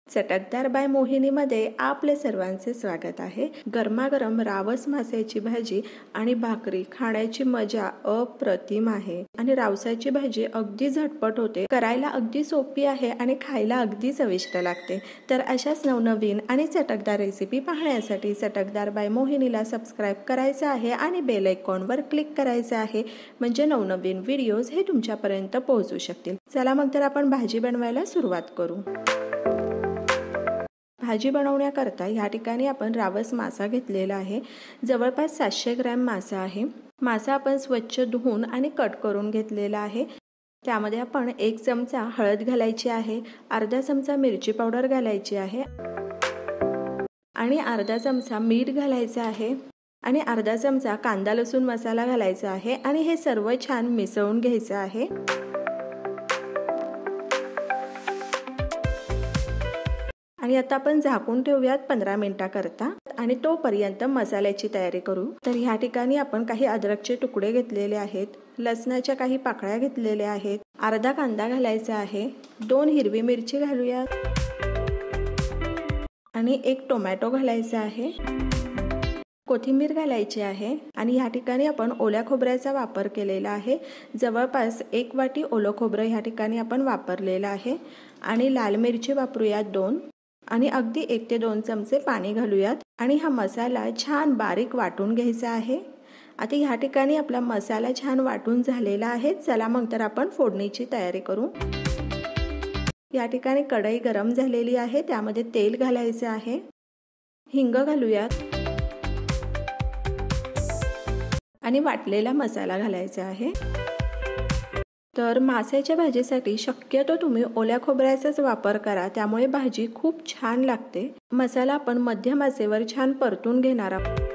चटकदार बाय मोहिनीमध्ये आपले सर्वांचे स्वागत आहे। गरमागरम रावस माशाची भाजी आणि भाकरी खाण्याची मजा अप्रतिम आहे आणि रावसाची भाजी अगदी झटपट होते, करायला अगदी सोपी आहे आणि खायला अगदी चविष्ट लागते। तर अशाच नवनवीन आणि चटकदार रेसिपी पाहण्यासाठी चटकदार बाय मोहिनीला सबस्क्राइब करायचं आहे आणि बेल आयकॉनवर क्लिक करायचं आहे, म्हणजे नवनवीन व्हिडिओज हे तुमच्यापर्यंत पोहोचू शकतील। चला मग तर आपण भाजी बनवायला सुरुवात करू। भाजी बनवण्याकरता या ठिकाणी आपण रावस मासा घेतलेला आहे। जवळपास 700 ग्रॅम मासा आहे। मासा आपण स्वच्छ धुवून आणि कट करून घेतलेला आहे। त्यामध्ये आपण 1 चमचा हळद घालायची आहे, अर्धा चमचा मिरची पावडर घालायची आहे आणि अर्धा चमचा मीठ घालायचं आहे आणि अर्धा चमचा कांदा लसूण मसाला घालायचा आहे आणि हे सर्व छान मिसळून घ्यायचं आहे। आणि आता आपण झाकून ठेवूयात 15 मिनिटांकरता आणि तोपर्यंत मसाल्याची तयारी करू। तर ह्या ठिकाणी आपण काही अद्रकचे तुकडे घेतलेले आहेत, लसणाच्या काही पाकळ्या घेतलेल्या आहेत, अर्धा कांदा घालायचा आहे, 2 हिरवी मिरची घालूयात आणि 1 टोमॅटो घालायचा आहे, कोथिंबीर घालायची आहे आणि ह्या ठिकाणी आपण ओल्या खोबऱ्याचा वापर केलेला आहे। जवळपास 1 वाटी ओलं खोबरं ह्या ठिकाणी आपण वापरलेलं आहे आणि लाल मिरची वापरूयात 2 आणि अगदी 1 ते 2 चमचे पाणी घालूयात आणि हा मसाला छान बारीक वाटून घ्यायचा आहे। आता ह्या ठिकाणी आपला मसाला छान वाटून झालेला आहे। चला मग तर आपण फोडणीची तयारी करू। या ठिकाणी कढई गरम झालेली आहे, त्यामध्ये तेल घालायचं आहे, हिंग घालूयात आणि वाटलेला मसाला घालायचा आहे। तर माशाच्या भाजीसाठी शक्यतो तुम्ही ओल्या खोबऱ्याचाच वापर करा, त्यामुळे भाजी खूप छान लागते। मसाला आपण मध्यम आचेवर छान परतून घेणार आहोत।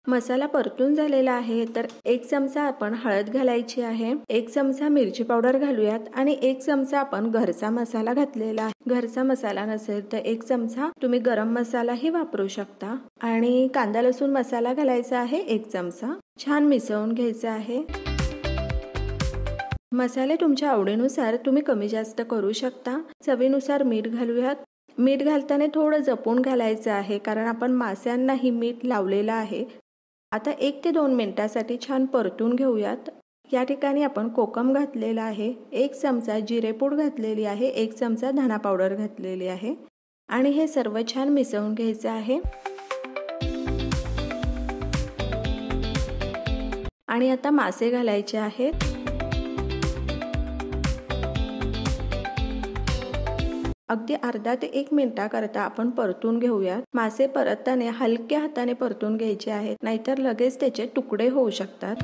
मसाला परतून झालेला आहे, तर 1 चमचा आपण हळद घालायची आहे, 1 चमचा मिरची पावडर घालूयात आणि 1 चमचा आपण घरचा मसाला घातलेला आहे। घरचा मसाला नसेल तर 1 चमचा तुम्ही गरम मसालाही वापरू शकता आणि कांदा लसूण मसाला घालायचा आहे 1 चमचा। छान मिसळून घ्यायचं आहे। मसाले तुमच्या आवडीनुसार तुम्ही कमी जास्त करू शकता। चवीनुसार मीठ घालूयात। मीठ घालताना थोडं जपून घालायचं आहे, कारण आपण माशांनाही मीठ लावलेलं आहे। आता 1 ते 2 मिनिटांसाठी छान परतून घेऊयात। या ठिकाणी आपण कोकम घातलेला आहे, 1 चमचा जिरेपूड घातलेली आहे, 1 चमचा धना पावडर घातलेली आहे आणि हे सर्व छान मिसळून घ्यायचं आहे। आणि आता मासे घालायचे आहेत। अगदी अर्धा ते 1 मिनिटाकरता आपण परतून घेऊयात। मासे परतताना हलक्या हाताने परतून घ्यायचे आहेत, नाहीतर लगेच त्याचे तुकडे होऊ शकतात।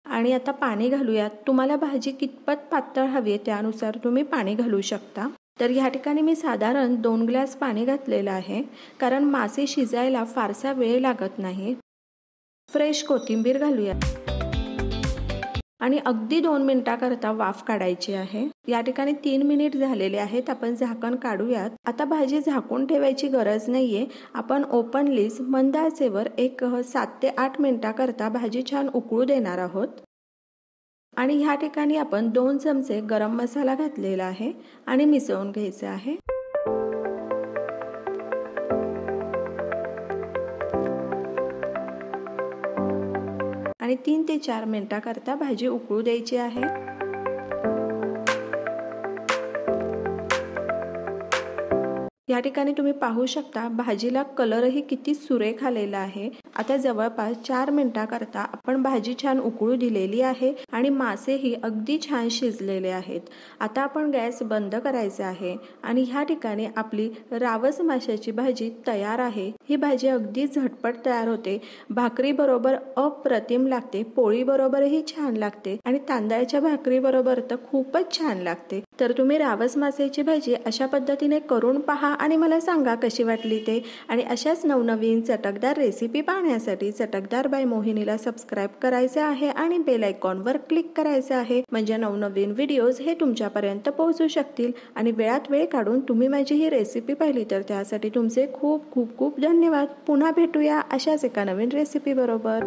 आणि आता पाणी घालूयात। तुम्हाला भाजी कितपत पातळ हवी त्यानुसार तुम्ही पाणी घालू शकता। तर ह्या ठिकाणी मी साधारण 2 ग्लास पाणी घातलेलं आहे, कारण मासे शिजायला फारसा वेळ लागत नाही। फ्रेश कोथिंबीर घालूयात आणि अगदी 2 मिनिटांकरता वाफ काढायची आहे। या ठिकाणी 3 मिनिट झालेले आहेत, आपण झाकण काढूयात। आता भाजी झाकून ठेवायची गरज नाहीये, आपण ओपनलीच मंद आचेवर 7 ते 8 मिनिटांकरता भाजी छान उकळू देणार आहोत। आणि ह्या ठिकाणी आपण 2 चमचे गरम मसाला घातलेला आहे आणि मिसळून घ्यायचं आहे। आणि 3 ते 4 मिनिटांकरता भाजी उकळू द्यायची आहे। या ठिकाणी तुम्ही पाहू शकता भाजीला कलरही किती सुरेख आलेला आहे। आता जवळपास 4 मिनिटांकरता आपण भाजी छान उकळू दिलेली आहे आणि मासेही अगदी छान शिजलेले आहेत। आता आपण गॅस बंद करायचा आहे आणि ह्या ठिकाणी आपली रावस माशाची भाजी तयार आहे। ही भाजी अगदी झटपट तयार होते, भाकरी बरोबर अप्रतिम लागते, पोळी बरोबरही छान लागते आणि तांदळाच्या भाकरी बरोबर तर खूपच छान लागते। तर तुम्ही रावस माशाची भाजी अशा पद्धतीने करून पहा आणि मला सांगा कशी वाटली ते। आणि अशाच नवनवीन चटकदार रेसिपी पाहण्यासाठी चटकदार बाय मोहिनीला सबस्क्राइब करायचे आहे आणि बेल आयकॉनवर क्लिक करायचे आहे, म्हणजे नवनवीन व्हिडिओज हे तुमच्यापर्यंत पोहोचू शकतील। आणि वेळात वेळ काढून तुम्ही माझी ही रेसिपी पाहिली तर त्यासाठी तुमचे खूप खूप खूप धन्यवाद। पुन्हा भेटूया अशाच एका नवीन रेसिपी बरोबर।